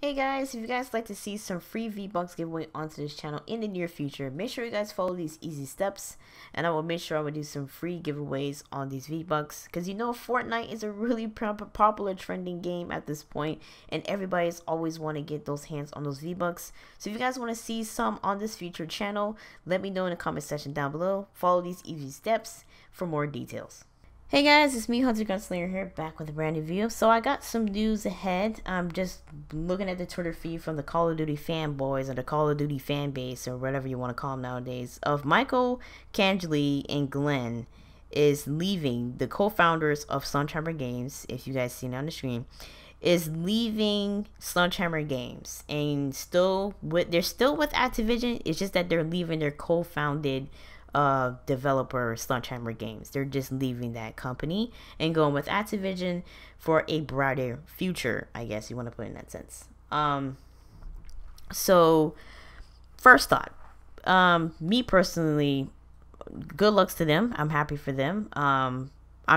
Hey guys, if you guys like to see some free V-Bucks giveaway onto this channel in the near future, make sure you guys follow these easy steps, and I will make sure I will do some free giveaways on these V-Bucks, because you know Fortnite is a really popular trending game at this point, and everybody's always want to get those hands on those V-Bucks. So if you guys want to see some on this future channel, let me know in the comment section down below. Follow these easy steps for more details. Hey guys, it's me, Hunter Gunslinger here, back with a brand new video. So I got some news ahead. I'm just looking at the Twitter feed from the Call of Duty fanboys or the Call of Duty fan base or whatever you want to call them nowadays, of Michael, Kanjali, and Glenn is leaving, the co-founders of Sledgehammer Games, if you guys see it on the screen, is leaving Sledgehammer Games, and they're still with Activision. It's just that they're leaving their co-founded developer Sledgehammer Games. They're just leaving that company and going with Activision for a brighter future, I guess you want to put it in that sense. So first thought, me personally, good lucks to them. I'm happy for them. I'm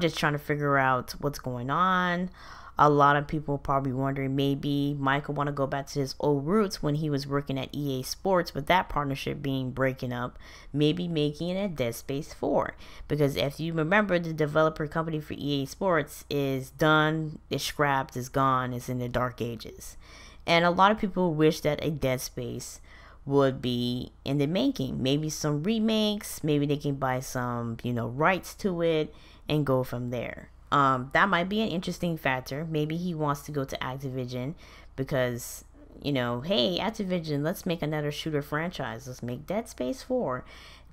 just trying to figure out what's going on. A lot of people probably wondering, maybe Michael want to go back to his old roots when he was working at EA Sports, with that partnership being breaking up, maybe making it a Dead Space 4. Because if you remember, the developer company for EA Sports is done, is scrapped, is gone, is in the dark ages. And a lot of people wish that a Dead Space would be in the making. Maybe some remakes, maybe they can buy some, rights to it and go from there. That might be an interesting factor. Maybe he wants to go to Activision because, hey, Activision, let's make another shooter franchise. Let's make Dead Space 4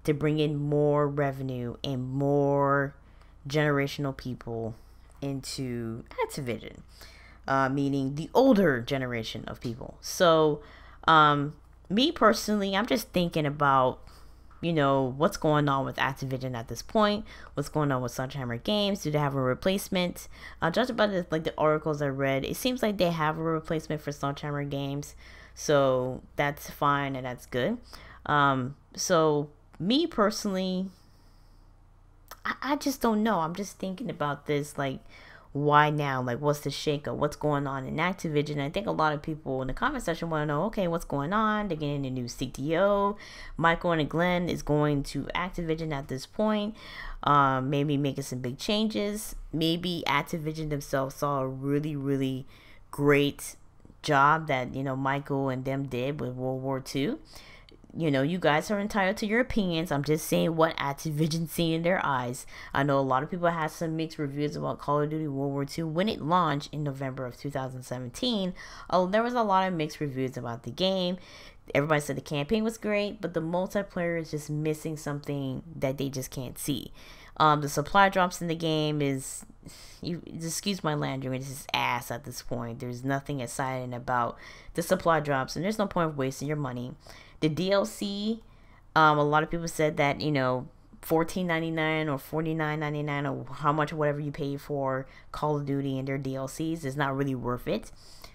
to bring in more revenue and more generational people into Activision, meaning the older generation of people. So, me personally, I'm just thinking about, what's going on with Activision at this point, what's going on with Sledgehammer Games. Do they have a replacement? Judging by the articles I read, it seems like they have a replacement for Sledgehammer Games, so that's fine and that's good. So me personally, I just don't know. I'm just thinking about this, like, why now? Like, what's the shakeup? What's going on in Activision? I think a lot of people in the comment section want to know, okay, what's going on? They're getting a new CTO. Michael and Glenn is going to Activision at this point, maybe making some big changes. Maybe Activision themselves saw a really, really great job that, Michael and them did with World War II. You guys are entitled to your opinions. I'm just saying what Activision see in their eyes. I know a lot of people had some mixed reviews about Call of Duty World War II when it launched in November of 2017. There was a lot of mixed reviews about the game. Everybody said the campaign was great, but the multiplayer is just missing something that they just can't see. The supply drops in the game is, excuse my language, it's just ass at this point. There's nothing exciting about the supply drops, and there's no point of wasting your money. The DLC, a lot of people said that, $14.99 or $49.99 or how much, whatever you pay for Call of Duty and their DLCs, is not really worth it.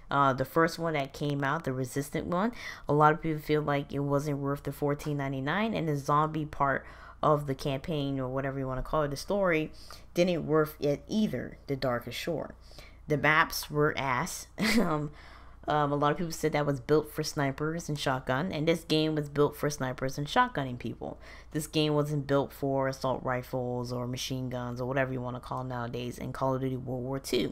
The first one that came out, the Resistant one, a lot of people feel like it wasn't worth the $14.99, and the zombie part of the campaign, or whatever you want to call it, the story, didn't worth it either, the Darkest Shore. The maps were ass. A lot of people said that was built for snipers and shotgun, and this game was built for snipers and shotgunning people. This game wasn't built for assault rifles or machine guns or whatever you want to call them nowadays in Call of Duty World War II.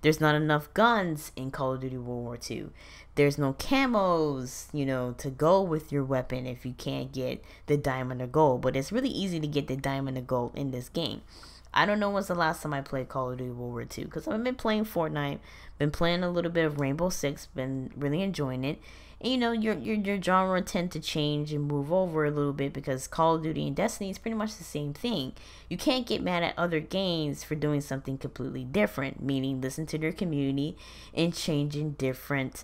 There's not enough guns in Call of Duty World War II. There's no camos, to go with your weapon if you can't get the diamond or gold. But it's really easy to get the diamond or gold in this game. I don't know when's the last time I played Call of Duty World War II, because I've been playing Fortnite, been playing a little bit of Rainbow Six, been really enjoying it. And your genre tend to change and move over a little bit, because Call of Duty and Destiny is pretty much the same thing. You can't get mad at other games for doing something completely different, meaning listen to their community and changing different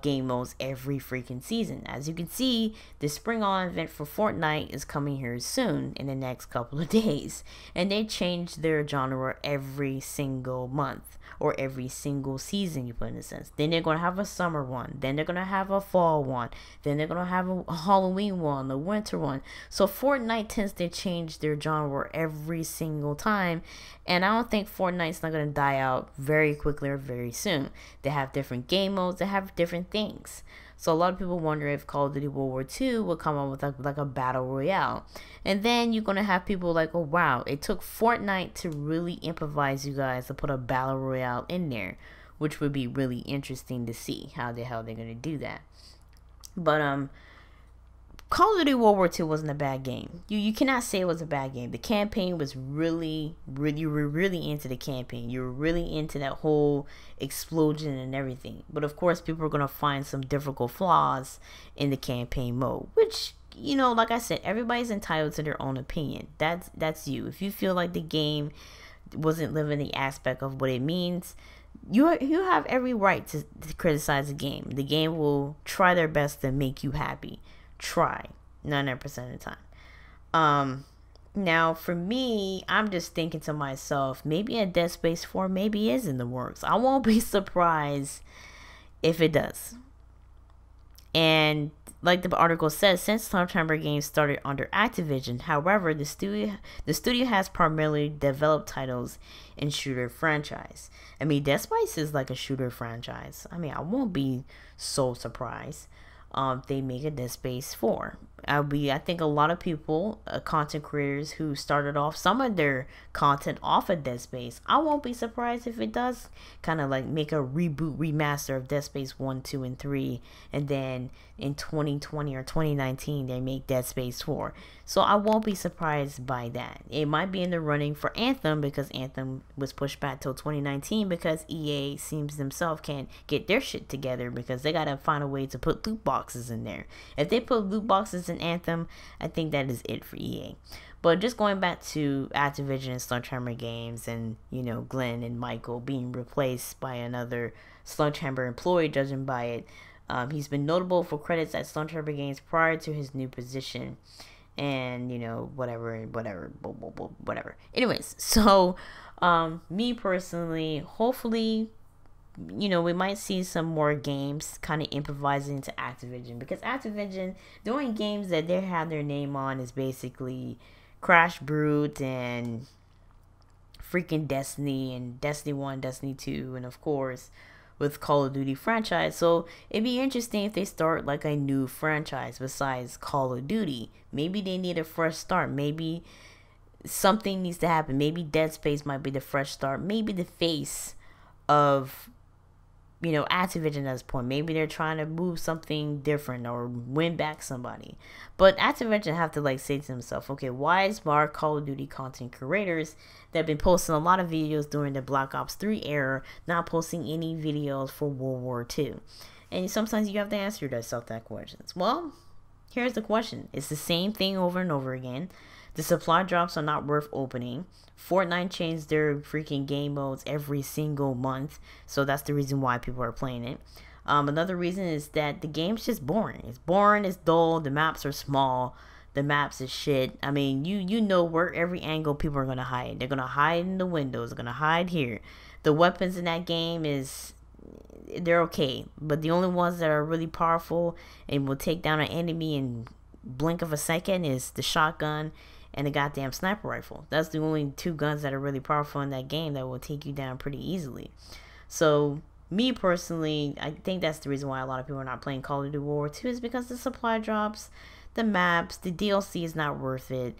game modes every freaking season. As you can see, the spring on event for Fortnite is coming here soon in the next couple of days, and they change their genre every single month or every single season, you put in a sense. Then they're going to have a summer one, then they're going to have a fall one, then they're going to have a Halloween one, a winter one. So Fortnite tends to change their genre every single time, and I don't think Fortnite's not going to die out very quickly or very soon. They have different game modes, they have different different things. So a lot of people wonder if Call of Duty World War II will come up with like a battle royale. And then you're going to have people like, oh wow, it took Fortnite to really improvise you guys to put a battle royale in there, which would be really interesting to see how the hell they're going to do that. But Call of Duty World War II wasn't a bad game. You cannot say it was a bad game. The campaign was really, you were really into the campaign. You were really into that whole explosion and everything. But of course, people are going to find some difficult flaws in the campaign mode, which, you know, like I said, everybody's entitled to their own opinion. That's you. If you feel like the game wasn't living the aspect of what it means, you have every right to criticize the game. The game will try their best to make you happy. Try 99% of the time. Now for me, I'm just thinking to myself, maybe a Dead Space 4 maybe is in the works. I won't be surprised if it does. And like the article says, since Sledgehammer Games started under Activision, however, the studio has primarily developed titles in shooter franchise. I mean, Dead Space is like a shooter franchise. I mean, I won't be so surprised they make a Dead Space 4. I think a lot of people, content creators who started off some of their content off of Dead Space, I won't be surprised if it does kind of like make a reboot, remaster of Dead Space 1, 2, and 3, and then in 2020 or 2019 they make Dead Space 4. So I won't be surprised by that. It might be in the running for Anthem, because Anthem was pushed back till 2019 because EA seems themselves can't get their shit together, because they gotta find a way to put loot boxes in there. If they put loot boxes in Anthem, I think that is it for EA. But just going back to Activision and Sledgehammer Games, and you know, Glenn and Michael being replaced by another Sledgehammer employee, judging by it, he's been notable for credits at Sledgehammer Games prior to his new position, and you know, whatever. Anyways, so me personally, hopefully, you know, we might see some more games kind of improvising into Activision, because Activision, the only games that they have their name on is basically Crash Brute and freaking Destiny, and Destiny 1, Destiny 2, and of course with Call of Duty franchise. So it'd be interesting if they start like a new franchise besides Call of Duty. Maybe they need a fresh start. Maybe something needs to happen. Maybe Dead Space might be the fresh start. Maybe the face of, you know, Activision at this point. Maybe they're trying to move something different or win back somebody. But Activision have to like say to themselves, okay, why is our Call of Duty content creators that have been posting a lot of videos during the Black Ops 3 era not posting any videos for World War II? And sometimes you have to answer yourself that question. Well, here's the question. It's the same thing over and over again. The supply drops are not worth opening. Fortnite changed their freaking game modes every single month, so that's the reason why people are playing it. Another reason is that the game's just boring. It's boring, it's dull, the maps are small, the maps is shit. I mean, you know where every angle people are gonna hide. They're gonna hide in the windows, they're gonna hide here. The weapons in that game they're okay, but the only ones that are really powerful and will take down an enemy in blink of a second is the shotgun and the goddamn sniper rifle. That's the only two guns that are really powerful in that game that will take you down pretty easily. So me personally, I think that's the reason why a lot of people are not playing Call of Duty World War II, is because the supply drops, the maps, the DLC is not worth it.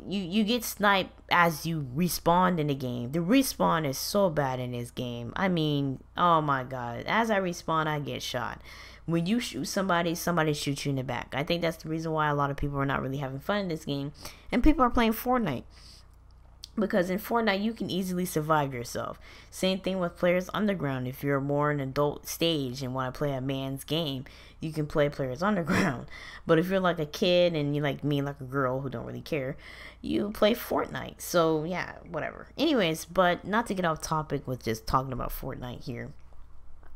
You get sniped as you respawn in the game. The respawn is so bad in this game. I mean, oh my god, as I respawn I get shot. When you shoot somebody, somebody shoots you in the back. I think that's the reason why a lot of people are not really having fun in this game, and people are playing Fortnite, because in Fortnite you can easily survive yourself. Same thing with Players Underground. If you're more an adult stage and want to play a man's game, you can play Players Underground. But if you're like a kid and you like me, like a girl who don't really care, you play Fortnite. So yeah, whatever. Anyways, but not to get off topic with just talking about Fortnite here.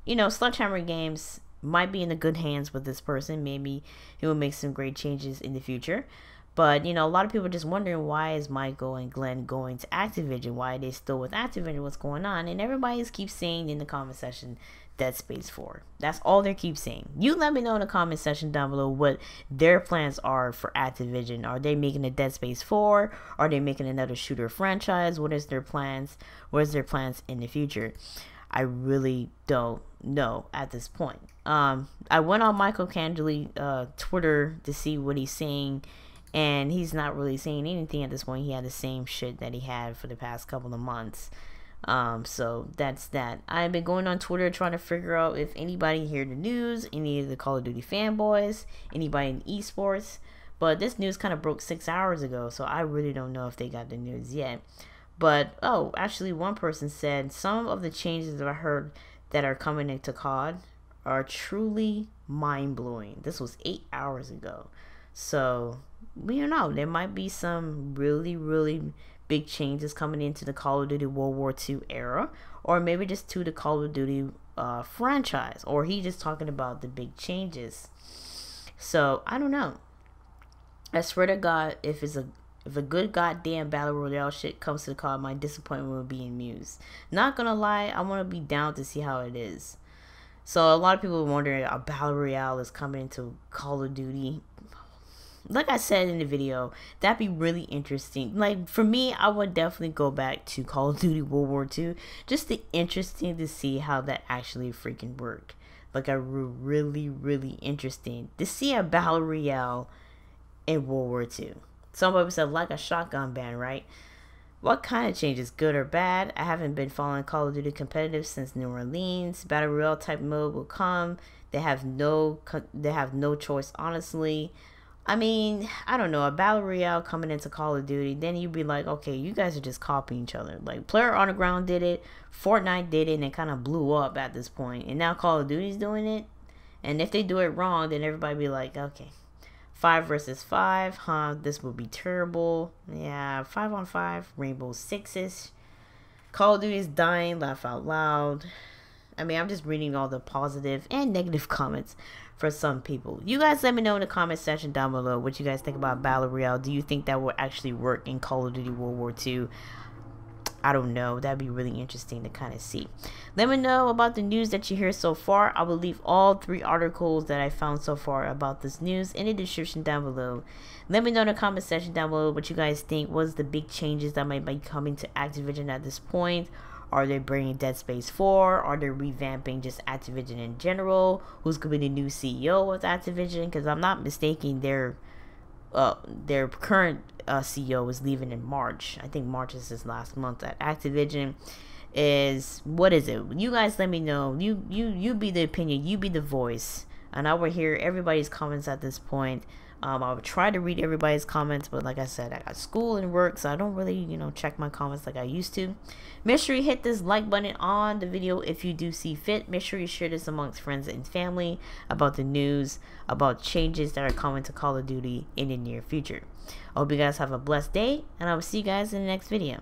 You know, Sledgehammer Games might be in the good hands with this person. Maybe he will make some great changes in the future. But, you know, a lot of people are just wondering, why is Michael and Glenn going to Activision? Why are they still with Activision? What's going on? And everybody just keeps saying in the comment section, Dead Space 4. That's all they keep saying. You let me know in the comment section down below what their plans are for Activision. Are they making a Dead Space 4? Are they making another shooter franchise? What is their plans? What is their plans in the future? I really don't know at this point. I went on Michael Candley Twitter to see what he's saying, and he's not really saying anything at this point. He had the same shit that he had for the past couple of months. So that's that. I've been going on Twitter trying to figure out if anybody heard the news, any of the Call of Duty fanboys, anybody in esports. But this news kind of broke 6 hours ago, so I really don't know if they got the news yet. But, oh, actually one person said some of the changes that I heard that are coming into COD are truly mind-blowing. This was 8 hours ago. So, we don't know. There might be some really, really big changes coming into the Call of Duty World War II era, or maybe just to the Call of Duty franchise, or he just talking about the big changes. So, I don't know. I swear to God, if a good goddamn battle royale shit comes to the COD, my disappointment will be amused. Not gonna lie, I want to be down to see how it is. So a lot of people are wondering, a battle royale is coming into Call of Duty. Like I said in the video, that'd be really interesting. Like for me, I would definitely go back to Call of Duty World War II. Just the interesting to see how that actually freaking worked. Like a really, really interesting to see a battle royale in World War II. Some people said like a shotgun ban, right? What kind of changes, good or bad? I haven't been following Call of Duty competitive since New Orleans. Battle Royale type mode will come. They have no choice, honestly. I mean, I don't know, a Battle Royale coming into Call of Duty, then you'd be like, okay, you guys are just copying each other. Like Player on the Ground did it, Fortnite did it, and it kind of blew up at this point. And now Call of Duty's doing it. And if they do it wrong, then everybody be like, okay, 5 versus 5, huh? This would be terrible. Yeah, 5 on 5, Rainbow Sixes. Call of Duty is dying, laugh out loud. I mean, I'm just reading all the positive and negative comments for some people. You guys let me know in the comment section down below what you guys think about Battle Royale. Do you think that will actually work in Call of Duty World War II? I don't know. That'd be really interesting to kind of see. Let me know about the news that you hear so far. I will leave all 3 articles that I found so far about this news in the description down below. Let me know in the comment section down below what you guys think was the big changes that might be coming to Activision at this point. Are they bringing Dead Space 4? Are they revamping just Activision in general? Who's going to be the new CEO of Activision? Because I'm not mistaken, their current CEO is leaving in March. I think March is his last month at Activision. Is what is it? You guys let me know. You be the opinion. You be the voice. And I will hear everybody's comments at this point. I will try to read everybody's comments, but like I said, I got school and work, so I don't really, check my comments like I used to. Make sure you hit this like button on the video if you do see fit. Make sure you share this amongst friends and family about the news, about changes that are coming to Call of Duty in the near future. I hope you guys have a blessed day, and I will see you guys in the next video.